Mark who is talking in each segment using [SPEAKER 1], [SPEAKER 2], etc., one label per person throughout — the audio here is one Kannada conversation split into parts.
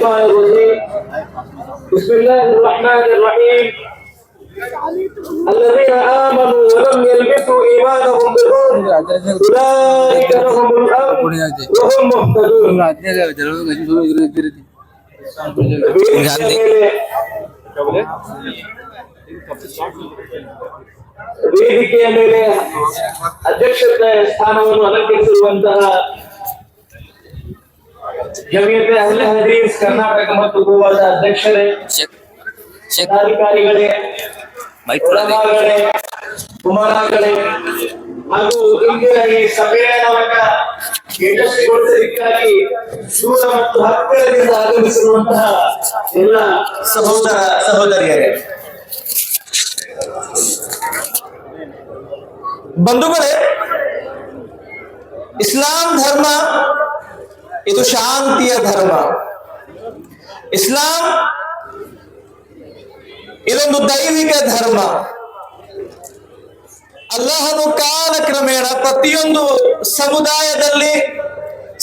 [SPEAKER 1] الشيطان الرجيم بسم الله الرحمن الرحيم الذين آمنوا ولم يلبسوا إيمانهم بظلم أولئك لهم الأمن وهم مهتدون. ವೇದಿಕೆಯ ಮೇಲೆ ಅಧ್ಯಕ್ಷತೆ ಸ್ಥಾನವನ್ನು ಅಲಂಕರಿಸಿರುವಂತಹ ಜಮಿಯತೆ ಅಹ್ಲೆ ಹದೀಸ್ ಕರ್ನಾಟಕ ಮತ್ತು ಗೋವಾದ ಅಧ್ಯಕ್ಷರೇ, ಅಧಿಕಾರಿಗಳೇ, ಉಲಮಾಗಳೇ, ಉಮರಾಗಳೇ ಹಾಗೂ ಇಂದಿನ ಈ ಸಮ್ಮೇಳನವನ್ನ ಯಶಸ್ವಿಗೊಳಿಸಲಿಕ್ಕಾಗಿ ದೂರ ಮತ್ತು ಹತ್ತಿರದಿಂದ ಆಗಮಿಸಿರುವಂತಹ ಎಲ್ಲ ಸಹೋದರ ಸಹೋದರಿಯರೇ, ಬಂಧುಗಳೇ, ಇಸ್ಲಾಂ ಧರ್ಮ ಇದು ಶಾಂತಿಯ ಧರ್ಮ. ಇಸ್ಲಾಂ ಇದೊಂದು ದೈವಿಕ ಧರ್ಮ. ಅಲ್ಲಾಹನು ಕಾಲಕ್ರಮೇಣ ಪ್ರತಿಯೊಂದು ಸಮುದಾಯದಲ್ಲಿ,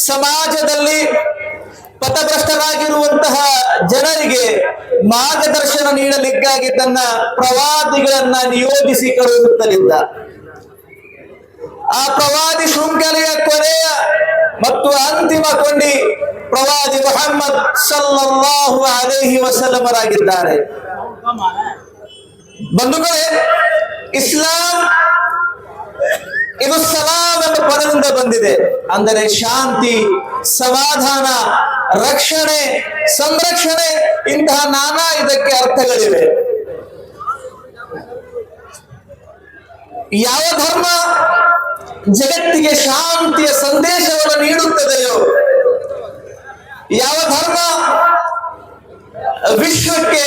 [SPEAKER 1] ಸಮಾಜದಲ್ಲಿ ಪಥಭ್ರಷ್ಟರಾಗಿರುವಂತಹ ಜನರಿಗೆ ಮಾರ್ಗದರ್ಶನ ನೀಡಲಿಕ್ಕಾಗಿ ತನ್ನ ಪ್ರವಾದಿಗಳನ್ನ ನಿಯೋಜಿಸಿ ಕಳುಹಿಸುತ್ತಲಿದ್ದ. ಆ ಪ್ರವಾದಿ ಶೃಂಖಲೆಯ ಕೊನೆಯ ಮತ್ತು ಅಂತಿಮ ಕೊಂಡಿ ಪ್ರವಾದಿ ಮುಹಮ್ಮದ್ ಸಲ್ಲಲ್ಲಾಹು ಅಲೈಹಿ ವಸಲ್ಲಮರಾಗಿದ್ದಾರೆ. ಬಂಧುಗಳೇ, ಇಸ್ಲಾಂ ಇದು ಸಲಾಂ ಎಂಬ ಪದದಿಂದ ಬಂದಿದೆ. ಅಂದರೆ ಶಾಂತಿ, ಸಮಾಧಾನ, ರಕ್ಷಣೆ, ಸಂರಕ್ಷಣೆ, ಇಂತಹ ನಾನಾ ಇದಕ್ಕೆ ಅರ್ಥಗಳಿವೆ. ಯಾವ ಧರ್ಮ ಜಗತ್ತಿಗೆ ಶಾಂತಿಯ ಸಂದೇಶವನ್ನು ನೀಡುತ್ತದೆಯೋ, ಯಾವ ಧರ್ಮ ವಿಶ್ವಕ್ಕೆ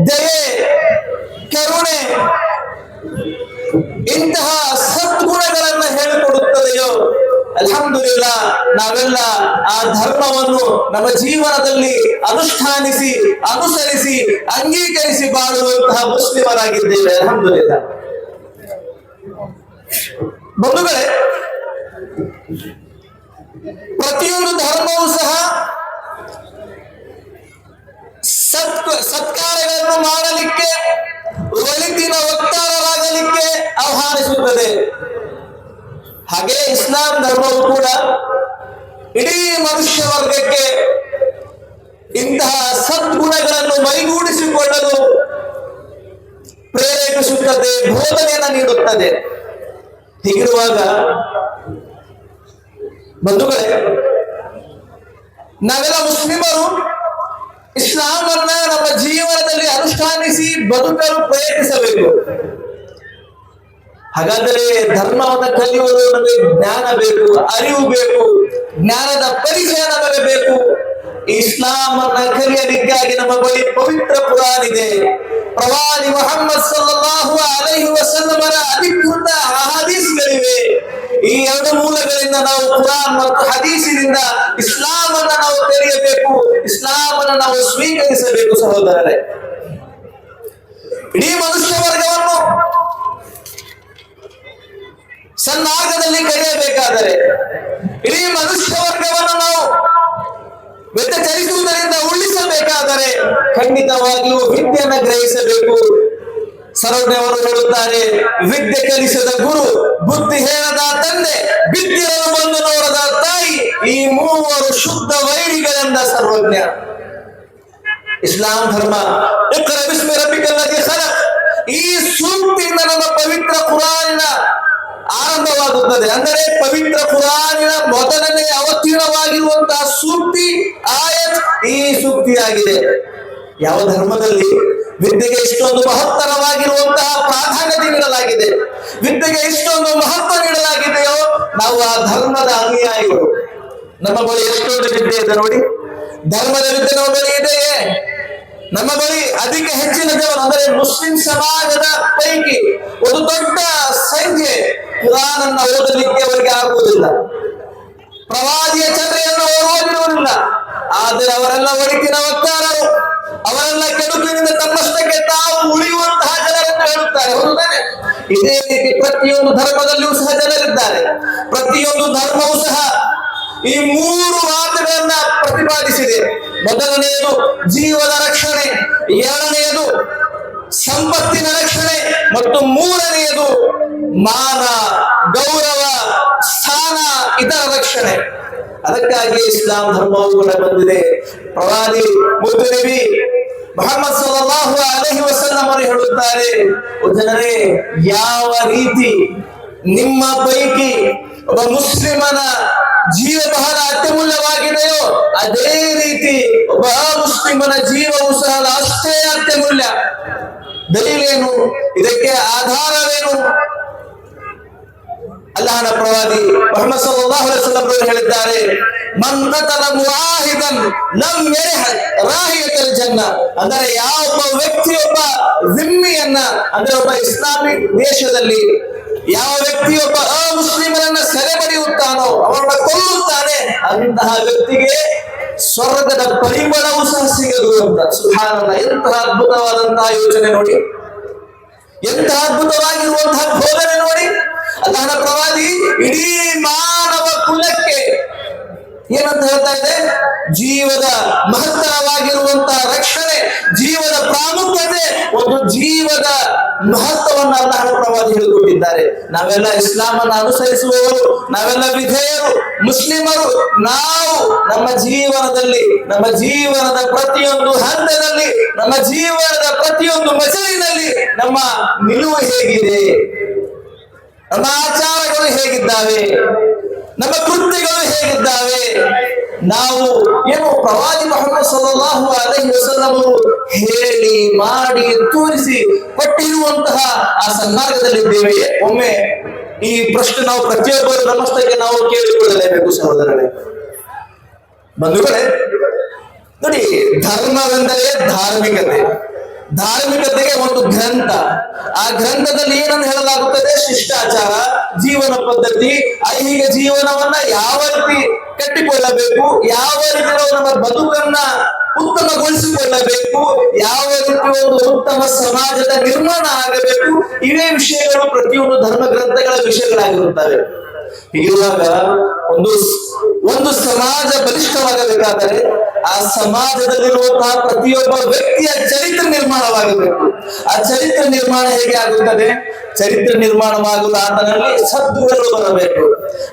[SPEAKER 1] ದಯೆ, ಕರುಣೆ, ಇಂತಹ ಸದ್ಗುಣಗಳನ್ನ ಹೇಳಿಕೊಡುತ್ತದೆಯೋ, ಅಲ್ಹಮ್ದುಲಿಲ್ಲಾ ನಾವೆಲ್ಲ ಆ ಧರ್ಮವನ್ನು ನಮ್ಮ ಜೀವನದಲ್ಲಿ ಅನುಷ್ಠಾನಿಸಿ, ಅನುಸರಿಸಿ, ಅಂಗೀಕರಿಸಿ ಬಾಳುವಂತಹ ಮುಸ್ಲಿಮರಾಗಿದ್ದೇವೆ. ಅಲ್ಹಮ್ದುಲಿಲ್ಲಾ. ಬಂಧುಗಳೇ, ಪ್ರತಿಯೊಂದು ಧರ್ಮವೂ ಸಹ ಸತ್ಕಾರ್ಯಗಳನ್ನು ಮಾಡಲಿಕ್ಕೆ, ಒಳಿತಿನ ವಕ್ತಾರರಾಗಲಿಕ್ಕೆ ಆಹ್ವಾನಿಸುತ್ತದೆ. ಹಾಗೆ ಇಸ್ಲಾಂ ಧರ್ಮವು ಕೂಡ ಇಡೀ ಮನುಷ್ಯ ವರ್ಗಕ್ಕೆ ಇಂತಹ ಸದ್ಗುಣಗಳನ್ನು ಮೈಗೂಡಿಸಿಕೊಳ್ಳಲು ಪ್ರೇರೇಪಿಸುತ್ತದೆ, ಬೋಧನೆಯನ್ನು ನೀಡುತ್ತದೆ. ಹೀಗಿರುವಾಗ ಬಂಧುಗಳೇ, ನಾವೆಲ್ಲ ಮುಸ್ಲಿಮರು ಇಸ್ಲಾಂ ಅನ್ನ ನಮ್ಮ ಜೀವನದಲ್ಲಿ ಅನುಷ್ಠಾನಿಸಿ ಬದುಕಲು ಪ್ರಯತ್ನಿಸಬೇಕು. ಹಾಗಾದರೆ ಧರ್ಮವನ್ನು ಕಲಿಯುವುದು ನಮಗೆ ಜ್ಞಾನ ಬೇಕು, ಅರಿವು ಬೇಕು, ಜ್ಞಾನದ ಪರಿಚಯ ನಮಗೆ ಬೇಕು. ಇಸ್ಲಾಂ ಅನ್ನ ಕಲಿಯಲಿಕ್ಕಾಗಿ ನಮ್ಮ ಬಳಿ ಪವಿತ್ರ ಕುರಾನ್ ಇದೆ. ಪ್ರವಾದಿ ಮುಹಮ್ಮದ್ ಸಲ್ಲಲ್ಲಾಹು ಅಲೈಹಿ ವಸಲ್ಲಮರ ಅಧಿಕೃತ ಅಹದೀಸ್ಗಳಿವೆ. ಈ ಎರಡು ಮೂಲಗಳಿಂದ ನಾವು ಕುರಾನ್ ಮತ್ತು ಹದೀಸಿನಿಂದ ಇಸ್ಲಾಂ ಅನ್ನ ನಾವು ಕಲಿಯಬೇಕು, ಇಸ್ಲಾಂ ಅನ್ನ ನಾವು ಸ್ವೀಕರಿಸಬೇಕು. ಸಹೋದರರೇ, ಇಡೀ ಮನುಷ್ಯ ವರ್ಗವನ್ನು ಸನ್ಮಾರ್ಗದಲ್ಲಿ ಕರೆಯಬೇಕಾದರೆ, ಇಡೀ ಮನುಷ್ಯ ವರ್ಗವನ್ನು ನಾವು ವ್ಯತಿಚರಿಸುವುದರಿಂದ ಉಳಿಸಬೇಕಾದರೆ ಖಂಡಿತವಾಗಿಯೂ ವಿದ್ಯೆಯನ್ನು ಗ್ರಹಿಸಬೇಕು. ಸರ್ವಜ್ಞವರು ಹೇಳುತ್ತಾರೆ, ವಿದ್ಯೆ ಕಲಿಸದ ಗುರು, ಬುದ್ಧಿ ಹೇಳದ ತಂದೆ, ವಿದ್ಯೆಯನ್ನು ಬಂದು ನೋಡದ ತಾಯಿ, ಈ ಮೂವರು ಶುದ್ಧ ವೈರಿಗಳೆಂದ ಸರ್ವಜ್ಞ. ಇಸ್ಲಾಂ ಧರ್ಮ ಇಕ್ರಾ ಬಿಸ್ಮಿ ರಬ್ಬಿಕಲ್ ಲಜೀ ಖಲಕ್, ಈ ಸೂಕ್ತಿಯಿಂದ ನಮ್ಮ ಪವಿತ್ರ ಕುರಾನಿನ ಆರಂಭವಾಗುತ್ತದೆ. ಅಂದರೆ ಪವಿತ್ರ ಕುರಾನಿನ ಮೊದಲನೇ ಅವತೀರ್ಣವಾಗಿರುವಂತಹ ಸೂಕ್ತಿ ಆಯತ್ ಈ ಸೂಕ್ತಿಯಾಗಿದೆ. ಯಾವ ಧರ್ಮದಲ್ಲಿ ವಿದ್ಯೆಗೆ ಇಷ್ಟೊಂದು ಮಹತ್ತರವಾಗಿರುವಂತಹ ಪ್ರಾಧಾನ್ಯತೆ ನೀಡಲಾಗಿದೆ, ವಿದ್ಯೆಗೆ ಇಷ್ಟೊಂದು ಮಹತ್ವ ನೀಡಲಾಗಿದೆಯೋ, ನಾವು ಆ ಧರ್ಮದ ಅನುಯಾಯಿಗಳು. ನಮ್ಮ ಬಳಿ ಎಷ್ಟೊಂದು ವಿದ್ಯೆ ಇದೆ ನೋಡಿ, ಧರ್ಮದ ವಿದ್ಯೆ ನಮ್ಮ ಬಳಿ ಇದೆಯೇ? ನಮ್ಮ ಬಳಿ ಅಧಿಕ ಹೆಚ್ಚಿನ ಜನರು, ಅಂದರೆ ಮುಸ್ಲಿಂ ಸಮಾಜದ ಪೈಕಿ ಒಂದು ದೊಡ್ಡ ಸಂಖ್ಯೆ ಕುರಾನ್ ಅನ್ನು ಓದಲಿಕ್ಕೆ ಅವರಿಗೆ ಆಗುವುದಿಲ್ಲ, ಪ್ರವಾದಿಯ ಚರ್ಯೆಯನ್ನು ಓದುವುದಿಲ್ಲ. ಆದರೆ ಅವರೆಲ್ಲ ಒಳಿತಿನ ವಕ್ತಾರರು, ಅವರೆಲ್ಲ ಕೆಡುಕಿನಿಂದ ತಮ್ಮಷ್ಟಕ್ಕೆ ತಾವು ಉಳಿಯುವಂತಹ ಜನರನ್ನು ಹೇಳುತ್ತಾರೆ. ಹೌದಾನೆ? ಇದೇ ರೀತಿ ಪ್ರತಿಯೊಂದು ಧರ್ಮದಲ್ಲಿಯೂ ಸಹ ಜನರಿದ್ದಾರೆ. ಪ್ರತಿಯೊಂದು ಧರ್ಮವೂ ಸಹ ಈ ಮೂರು ಮಾತುಗಳನ್ನ ಪ್ರತಿಪಾದಿಸಿದೆ. ಮೊದಲನೆಯದು ಜೀವದ ರಕ್ಷಣೆ, ಎರಡನೆಯದು ಸಂಪತ್ತಿನ ರಕ್ಷಣೆ ಮತ್ತು ಮೂರನೆಯದು ಮಾನ, ಗೌರವ, ಸ್ಥಾನ, ಇದರ ರಕ್ಷಣೆ. ಅದಕ್ಕಾಗಿ ಇಸ್ಲಾಂ ಧರ್ಮವು ಕೂಡ ಬಂದಿದೆ. ಪ್ರವಾದಿ ಮುದ್ದು ನಬಿ ಮುಹಮ್ಮದ್ ಸಲ್ಲಲ್ಲಾಹು ಅಲೈಹಿ ವಸಲ್ಲಂ ಅವರು ಹೇಳುತ್ತಾರೆ, ಜನರೇ, ಯಾವ ರೀತಿ ನಿಮ್ಮ ಪೈಕಿ ಒಬ್ಬ ಮುಸ್ಲಿಮನ ಜೀವ ಬಹಳ ಅತ್ಯಮೂಲ್ಯವಾಗಿದೆಯೋ ಅದೇ ರೀತಿ ಒಬ್ಬ ಮುಸ್ಲಿಮನ ಜೀವವು ಸಹ ಅಷ್ಟೇ ಅತ್ಯಮೂಲ್ಯ. ದಲೀಲೇನು? ಇದಕ್ಕೆ ಆಧಾರವೇನು? ಅಲ್ಲಾಹನ ಪ್ರವಾದಿ ಮುಹಮ್ಮದ್ ಸಲ್ಲಲ್ಲಾಹು ಅಲೈಹಿ ವಸಲ್ಲಂ ಅವರು ಹೇಳಿದ್ದಾರೆ, ಮನ್ ಕತಲ ಮುಆಹಿದನ್ ಲಂ ಯರಿಹ ರಾಹಿಯತಲ್ ಜನ್ನ. ಅಂದರೆ ಯಾವ ವ್ಯಕ್ತಿಯೊಬ್ಬ ಜಿಮ್ಮಿಯನ್ನ, ಅಂದ್ರೆ ಒಬ್ಬ ಇಸ್ಲಾಮಿಕ್ ದೇಶದಲ್ಲಿ ಯಾವ ವ್ಯಕ್ತಿಯೊಬ್ಬ ಅಮುಸ್ಲಿಮರನ್ನ ಸೆರೆ ಬಡಿಯುತ್ತಾನೋ, ಅವರನ್ನ ಕೊಲ್ಲುತ್ತಾನೆ, ಅಂತಹ ವ್ಯಕ್ತಿಗೆ ಸ್ವರ್ಗದ ಪರಿಮಳವು ಸಹ ಸಿಗದು ಅಂತ. ಸುಬ್ಹಾನಲ್ಲಾಹ್, ಎಂತಹ ಅದ್ಭುತವಾದಂತಹ ಯೋಚನೆ ನೋಡಿ, ಎಂತಹ ಅದ್ಭುತವಾಗಿರುವಂತಹ ಬೋಧನೆ ನೋಡಿ. ಅಲ್ಲಾಹನ ಪ್ರವಾದಿ ಇಡೀ ಮಾನವ ಕುಲಕ್ಕೆ ಏನಂತ ಹೇಳ್ತಾ ಇದೆ? ಜೀವದ ಮಹತ್ತರವಾಗಿರುವಂತಹ ರಕ್ಷಣೆ, ಜೀವದ ಪ್ರಾಮುಖ್ಯತೆ, ಒಂದು ಜೀವದ ಮಹತ್ವವನ್ನು ಅಲ್ಲಾಹನ ಪ್ರವಾದಿ ಹೇಳಿಕೊಟ್ಟಿದ್ದಾರೆ. ನಾವೆಲ್ಲ ಇಸ್ಲಾಮನ್ನು ಅನುಸರಿಸುವವರು, ನಾವೆಲ್ಲ ವಿಧೇಯರು, ಮುಸ್ಲಿಮರು. ನಾವು ನಮ್ಮ ಜೀವನದಲ್ಲಿ, ನಮ್ಮ ಜೀವನದ ಪ್ರತಿಯೊಂದು ಹಂತದಲ್ಲಿ, ನಮ್ಮ ಜೀವನದ ಪ್ರತಿಯೊಂದು ಮಜಲಿನಲ್ಲಿ ನಮ್ಮ ನಿಲುವು ಹೇಗಿದೆ, ನಮ್ಮ ಆಚಾರಗಳು ಹೇಗಿದ್ದಾವೆ, ನಮ್ಮ ಕೃತ್ಯಗಳು ಹೇಗಿದ್ದಾವೆ, ನಾವು ಏನು ಪ್ರವಾದಿ ಮುಹಮ್ಮದ್ ಸಲ್ಲಲ್ಲಾಹು ಅಲೈಹಿ ವಸಲ್ಲಂ ಹೇಳಿ ಮಾಡಿ ತೋರಿಸಿ ಕೊಟ್ಟಿರುವಂತಹ ಆ ಸನ್ಮಾರ್ಗದಲ್ಲಿದ್ದೇವೆಯೇ? ಒಮ್ಮೆ ಈ ಪ್ರಶ್ನೆ ನಾವು ಪ್ರತಿಯೊಬ್ಬರು ನಮ್ಮಷ್ಟಕ್ಕೆ ನಾವು ಕೇಳಿಕೊಳ್ಳಲೇಬೇಕು ಸಹೋದರರೇ, ಬಂಧುಗಳೇ. ನೋಡಿ, ಧರ್ಮವೆಂದರೆ ಧಾರ್ಮಿಕತೆ. ಧಾರ್ಮಿಕತೆಗೆ ಒಂದು ಗ್ರಂಥ, ಆ ಗ್ರಂಥದಲ್ಲಿ ಏನನ್ನು ಹೇಳಲಾಗುತ್ತದೆ? ಶಿಷ್ಟಾಚಾರ, ಜೀವನ ಪದ್ಧತಿ, ಐಹಿಕ ಜೀವನವನ್ನ ಯಾವ ರೀತಿ ಕಟ್ಟಿಕೊಳ್ಳಬೇಕು, ಯಾವ ರೀತಿ ನಾವು ನಮ್ಮ ಬದುಕನ್ನ ಉತ್ತಮಗೊಳಿಸಿಕೊಳ್ಳಬೇಕು, ಯಾವ ರೀತಿ ಒಂದು ಉತ್ತಮ ಸಮಾಜದ ನಿರ್ಮಾಣ ಆಗಬೇಕು, ಇವೇ ವಿಷಯಗಳು ಪ್ರತಿಯೊಂದು ಧರ್ಮ ಗ್ರಂಥಗಳ ವಿಷಯಗಳಾಗಿರುತ್ತವೆ. ಹೀಗಿರುವಾಗ ಒಂದು ಸಮಾಜ ಬಲಿಷ್ಠವಾಗಬೇಕಾದರೆ ಆ ಸಮಾಜದಲ್ಲಿರುವಂತಹ ಪ್ರತಿಯೊಬ್ಬ ವ್ಯಕ್ತಿಯ ಚರಿತ್ರೆ ನಿರ್ಮಾಣವಾಗಬೇಕು. ಆ ಚರಿತ್ರೆ ನಿರ್ಮಾಣ ಹೇಗೆ ಆಗುತ್ತದೆ? ಚರಿತ್ರೆ ನಿರ್ಮಾಣವಾಗಲು ಆತನಲ್ಲಿ ಸದ್ಗುಣಗಳು ಬರಬೇಕು,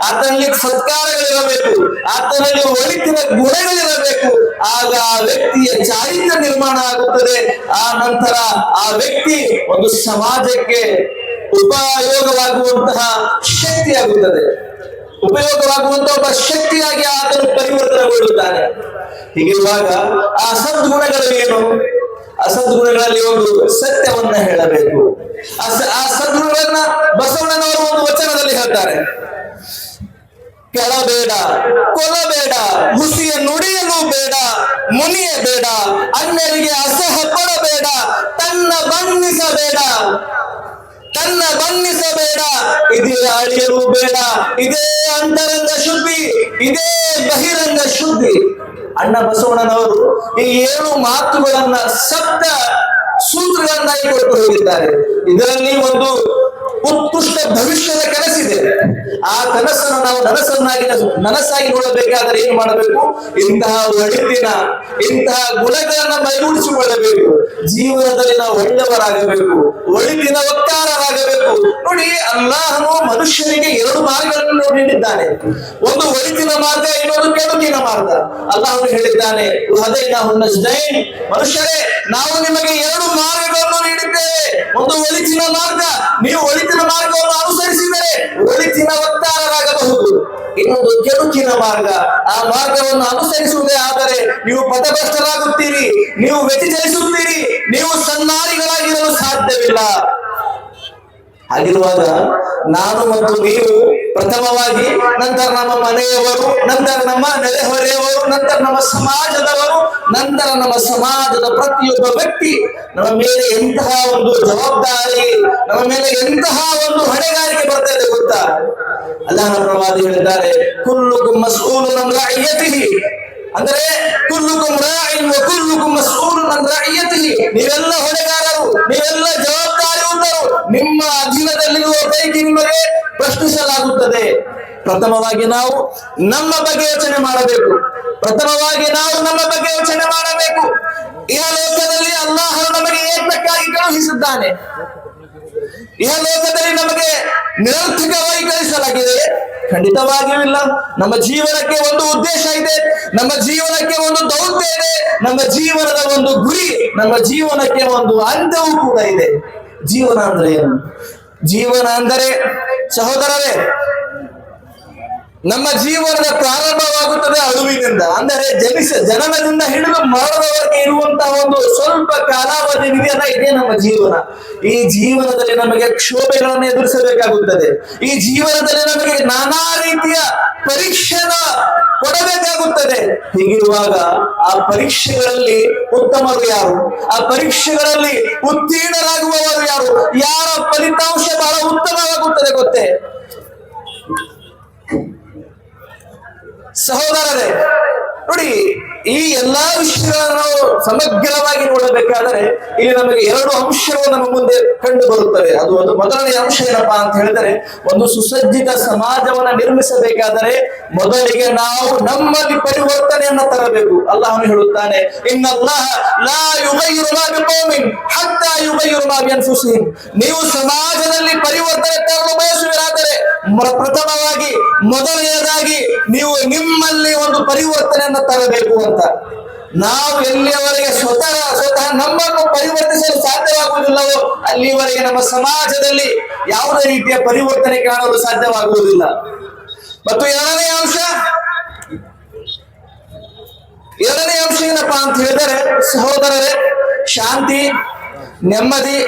[SPEAKER 1] ಆತನಲ್ಲಿ ಸತ್ಕಾರಗಳಿರಬೇಕು, ಆತನಲ್ಲಿ ಒಳಿತಿನ ಗುಣಗಳಿರಬೇಕು. ಆಗ ಆ ವ್ಯಕ್ತಿಯ ಚಾರಿತ್ರ್ಯ ನಿರ್ಮಾಣ ಆಗುತ್ತದೆ. ಆ ನಂತರ ಆ ವ್ಯಕ್ತಿ ಒಂದು ಸಮಾಜಕ್ಕೆ ಉಪಯೋಗವಾಗುವಂತಹ ಶಕ್ತಿಯಾಗುತ್ತದೆ, ಉಪಯೋಗವಾಗುವಂತಹ ಒಬ್ಬ ಶಕ್ತಿಯಾಗಿ ಆತನು ಪರಿವರ್ತನೆಗೊಳ್ಳುತ್ತಾನೆ. ಹೀಗಿರುವಾಗ ಆ ಸದ್ಗುಣಗಳು ಏನು? ಆ ಸದ್ಗುಣಗಳಲ್ಲಿ ಒಂದು ಸತ್ಯವನ್ನ ಹೇಳಬೇಕು. ಆ ಸದ್ಗುಣಗಳನ್ನ ಬಸವಣ್ಣನವರು ಒಂದು ವಚನದಲ್ಲಿ ಹೇಳ್ತಾರೆ, ಕೆಳಬೇಡ, ಕೊಲಬೇಡ, ಹುಸಿಯ ನುಡಿಯಲು ಬೇಡ, ಮುನಿಯ ಬೇಡ, ಅನ್ಯರಿಗೆ ಅಸಹ ಪಡಬೇಡ, ತನ್ನ ಬಣ್ಣಿಸಬೇಡ, ಇದೇ ಅಳಿಯಲು ಬೇಡ, ಇದೇ ಅಂತರಂಗ ಶುದ್ಧಿ, ಇದೇ ಬಹಿರಂಗ ಶುದ್ಧಿ. ಅಣ್ಣ ಬಸವಣ್ಣನವರು ಈ 7 ಮಾತುಗಳನ್ನ ಸಪ್ತ ಸೂತ್ರಗಳನ್ನಾಗಿ ಕೊಟ್ಟು ಹೋಗಿದ್ದಾರೆ. ಇದರಲ್ಲಿ ಒಂದು ಉತ್ಕೃಷ್ಟ ಭವಿಷ್ಯದ ಕನಸಿದೆ. ಆ ಕನಸನ್ನು ನಾವು ನನಸಾಗಿ ನೋಡಬೇಕಾದರೆ ಏನು ಮಾಡಬೇಕು? ಇಂತಹ ಒಳಿತಿನ, ಇಂತಹ ಗುಣಗಳನ್ನ ಮೈಗೂಡಿಸಿಕೊಳ್ಳಬೇಕು. ಜೀವನದಲ್ಲಿ ನಾವು ಒಳ್ಳೆಯವರಾಗಬೇಕು, ಒಳಿತಿನ ವಕ್ತಾರರಾಗಬೇಕು. ನೋಡಿ, ಅಲ್ಲಾಹನು ಮನುಷ್ಯನಿಗೆ 2 ಮಾರ್ಗಗಳನ್ನು ನೀಡಿದ್ದಾನೆ. ಒಂದು ಒಳಿತಿನ ಮಾರ್ಗ, ಇನ್ನೊಂದು ಕೆಡುಕಿನ ಮಾರ್ಗ. ಅಲ್ಲಾಹನು ಹೇಳಿದ್ದಾನೆ, ಮನುಷ್ಯರೇ, ನಾವು ನಿಮಗೆ 2 ಮಾರ್ಗಗಳನ್ನು ನೀಡಿದ್ದೇವೆ. ಒಂದು ಒಳಿತಿನ ಮಾರ್ಗ, ನೀವು ಒಳಿತಿನ ಮಾರ್ಗವನ್ನು ಅನುಸರಿಸಿದರೆ ಒಳಿತಿನ ವಕ್ತಾರರಾಗಬಹುದು. ಇನ್ನೊಂದು ಕೆಡುಕಿನ ಮಾರ್ಗ, ಆ ಮಾರ್ಗವನ್ನು ಅನುಸರಿಸುವುದೇ ಆದರೆ ನೀವು ಪಥಭ್ರಷ್ಟರಾಗುತ್ತೀರಿ, ನೀವು ವ್ಯತಿಚಲಿಸುತ್ತೀರಿ, ನೀವು ಸನ್ನಾರಿಗಳಾಗಿರಲು ಸಾಧ್ಯವಿಲ್ಲ. ಹಾಗಿರುವಾಗ ನಾನು ಮತ್ತು ನೀವು ಪ್ರಥಮವಾಗಿ, ನಂತರ ನಮ್ಮ ಮನೆಯವರು, ನಂತರ ನಮ್ಮ ನೆರೆಹೊರೆಯವರು, ನಂತರ ನಮ್ಮ ಸಮಾಜದವರು, ನಂತರ ನಮ್ಮ ಸಮಾಜದ ಪ್ರತಿಯೊಬ್ಬ ವ್ಯಕ್ತಿ ನಮ್ಮ ಮೇಲೆ ಎಂತಹ ಒಂದು ಜವಾಬ್ದಾರಿ, ನಮ್ಮ ಮೇಲೆ ಎಂತಹ ಒಂದು ಹೊಣೆಗಾರಿಕೆ ಬರ್ತದೆ ಗೊತ್ತಾ? ಅಲ್ಲಾಹನ ಪ್ರವಾದಿ ಹೇಳಿದ್ದಾರೆ, ಕುಲ್ಲುಕುಂ ಮಸ್ಊಲುನ್ ಅನ್ ರಇಯತಿಹಿ, ಅಂದರೆ ಕುಲ್ಲುಕುಂ ರಾಯಿನ್ ವ ಕುಲ್ಲುಕುಂ ಮಸ್ಊಲುನ್ ಅನ್ ರಇಯತಿಹಿ. ನೀವೆಲ್ಲ ಹೊಣೆಗಾರರು, ನೀವೆಲ್ಲ ಜವಾಬ್ದಾರಿಯುಳ್ಳವರು. ನಿಮ್ಮ ಅಧೀನದಲ್ಲಿರುವ ಪೈಕಿ ನಿಮಗೆ ಪ್ರಶ್ನಿಸಲಾಗುತ್ತದೆ. ಪ್ರಥಮವಾಗಿ ನಾವು ನಮ್ಮ ಬಗ್ಗೆ ಯೋಚನೆ ಮಾಡಬೇಕು. ಪ್ರಥಮವಾಗಿ ನಾವು ನಮ್ಮ ಬಗ್ಗೆ ಯೋಚನೆ ಮಾಡಬೇಕು. ಇಹಲೋಕದಲ್ಲಿ ಅಲ್ಲಾಹ್ ನಮಗೆ ಏತಕ್ಕಾಗಿ ಕಳುಹಿಸಿದ್ದಾನೆ? ಇಹಲೋಕದಲ್ಲಿ ನಮಗೆ ನಿರರ್ಥಕವಾಗಿ ಕಳಿಸಲಾಗಿದೆ? ಖಂಡಿತವಾಗಿಯೂ ಇಲ್ಲ. ನಮ್ಮ ಜೀವನಕ್ಕೆ ಒಂದು ಉದ್ದೇಶ ಇದೆ, ನಮ್ಮ ಜೀವನಕ್ಕೆ ಒಂದು ದೌತ್ಯ ಇದೆ, ನಮ್ಮ ಜೀವನದ ಒಂದು ಗುರಿ, ನಮ್ಮ ಜೀವನಕ್ಕೆ ಒಂದು ಅಂತ್ಯವೂ ಕೂಡ ಇದೆ. ಜೀವನ ಅಂದ್ರೆ ಏನು? ಜೀವನ ಅಂದರೆ ಸಹೋದರರೇ, ನಮ್ಮ ಜೀವನದ ಪ್ರಾರಂಭವಾಗುತ್ತದೆ ಅಳುವಿನಿಂದ. ಅಂದರೆ ಜನನದಿಂದ ಹಿಡಿದು ಮರಣದವರೆಗೆ ಇರುವಂತಹ ಒಂದು ಸ್ವಲ್ಪ ಕಾಲಾವಧಿ ಇದೆಯಲ್ಲ, ಇದೇ ನಮ್ಮ ಜೀವನ. ಈ ಜೀವನದಲ್ಲಿ ನಮಗೆ ಕ್ಷೋಭೆಗಳನ್ನು ಎದುರಿಸಬೇಕಾಗುತ್ತದೆ. ಈ ಜೀವನದಲ್ಲಿ ನಮಗೆ ನಾನಾ ರೀತಿಯ ಪರೀಕ್ಷೆನ ಕೊಡಬೇಕಾಗುತ್ತದೆ. ಹೀಗಿರುವಾಗ ಆ ಪರೀಕ್ಷೆಗಳಲ್ಲಿ ಉತ್ತಮರು ಯಾರು? ಆ ಪರೀಕ್ಷೆಗಳಲ್ಲಿ ಉತ್ತೀರ್ಣರಾಗುವವರು ಯಾರು? ಯಾರ ಫಲಿತಾಂಶ ಬಹಳ ಉತ್ತಮವಾಗುತ್ತದೆ ಗೊತ್ತೇ ಸಹೋದರರೇ? ನೋಡಿ, ಈ ಎಲ್ಲಾ ವಿಷಯಗಳನ್ನು ನಾವು ಸಮಗ್ರವಾಗಿ ನೋಡಬೇಕಾದರೆ ಇಲ್ಲಿ ನಮಗೆ ಎರಡು ಅಂಶಗಳು ನಮ್ಮ ಮುಂದೆ ಕಂಡು ಬರುತ್ತವೆ. ಅದು ಒಂದು ಮೊದಲನೇ ಅಂಶ ಏನಪ್ಪಾ ಅಂತ ಹೇಳಿದರೆ, ಒಂದು ಸುಸಜ್ಜಿತ ಸಮಾಜವನ್ನ ನಿರ್ಮಿಸಬೇಕಾದರೆ ಮೊದಲಿಗೆ ನಾವು ನಮ್ಮಲ್ಲಿ ಪರಿವರ್ತನೆಯನ್ನ ತರಬೇಕು. ಅಲ್ಲಾಹನು ಹೇಳುತ್ತಾನೆ, ಇನ್ನಲ್ಲಾಹ ಲಾ ಯುಗಯ್ಯಿರು ಮಾ ಬಿಕೌಮಿನ್ ಹತ್ತಾ ಯುಗಯ್ಯಿರು ಮಾ ಬಿಅನ್ಫುಸಿಹಿಮ್. ನೀವು ಸಮಾಜದಲ್ಲಿ ಪರಿವರ್ತನೆ ತರಲು ಬಯಸುವಿರಾದರೆ ಪ್ರಥಮವಾಗಿ ಮೊದಲನೆಯದಾಗಿ ನೀವು ನಿಮ್ಮಲ್ಲಿ ಒಂದು ಪರಿವರ್ತನೆಯನ್ನ ತರಬೇಕು ಅಂತ. ನಾವು ಎಲ್ಲಿಯವರೆಗೆ ಸ್ವತಃ ನಮ್ಮನ್ನು ಪರಿವರ್ತಿಸಲು ಸಾಧ್ಯವಾಗುವುದಿಲ್ಲವೋ ಅಲ್ಲಿವರೆಗೆ ನಮ್ಮ ಸಮಾಜದಲ್ಲಿ ಯಾವುದೇ ರೀತಿಯ ಪರಿವರ್ತನೆ ಕಾಣಲು ಸಾಧ್ಯವಾಗುವುದಿಲ್ಲ. ಮತ್ತು ಎರಡನೇ ಅಂಶ ಏನಪ್ಪಾ ಅಂತ ಹೇಳಿದರೆ ಸಹೋದರರೇ, ಶಾಂತಿ, ನೆಮ್ಮದಿ,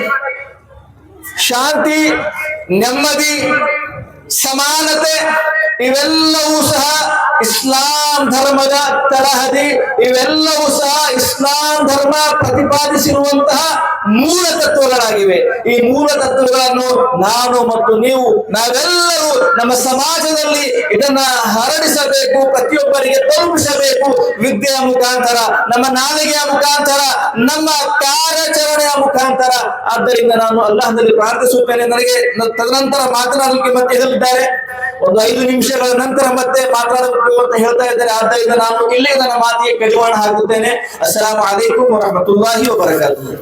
[SPEAKER 1] ಸಮಾನತೆ ಇವೆಲ್ಲವೂ ಸಹ ಇಸ್ಲಾಂ ಧರ್ಮದ ತಳಹದಿ. ಇವೆಲ್ಲವೂ ಸಹ ಇಸ್ಲಾಂ ಧರ್ಮ ಪ್ರತಿಪಾದಿಸಿರುವಂತಹ ಮೂಲ ತತ್ವಗಳಾಗಿವೆ. ಈ ಮೂಲ ತತ್ವಗಳನ್ನು ನಾನು ಮತ್ತು ನಾವೆಲ್ಲರೂ ನಮ್ಮ ಸಮಾಜದಲ್ಲಿ ಇದನ್ನ ಹರಡಿಸಬೇಕು, ಪ್ರತಿಯೊಬ್ಬರಿಗೆ ತಲುಪಿಸಬೇಕು. ವಿದ್ಯೆಯ ಮುಖಾಂತರ, ನಮ್ಮ ನಾಲಿಗೆಯ ಮುಖಾಂತರ, ನಮ್ಮ ಕಾರ್ಯಾಚರಣೆಯ ಮುಖಾಂತರ. ಆದ್ದರಿಂದ ನಾನು ಅಲ್ಲಾಹನಲ್ಲಿ ಪ್ರಾರ್ಥಿಸುತ್ತೇನೆ, ನನಗೆ ತದನಂತರ ಮಾತನಾಡಲಿಕ್ಕೆ ಮತ್ತೆ ಹೇಳಿದ್ದಾರೆ. ಒಂದು 5 ನಿಮಿಷಗಳ ನಂತರ ಮತ್ತೆ ಮಾತಾಡಬೇಕು ಅಂತ ಹೇಳ್ತಾ ಇದ್ದಾರೆ. ಆದ್ದರಿಂದ ನಾನು ಇಲ್ಲಿ ನನ್ನ ಮಾತಿಗೆ ಕಡಿವಾಣ ಹಾಕುತ್ತೇನೆ. ಅಸ್ಸಲಾಮು ಅಲೈಕುಂ ವರಹಮತುಲ್ಲಾಹಿ ವಬರಕಾತುಹು.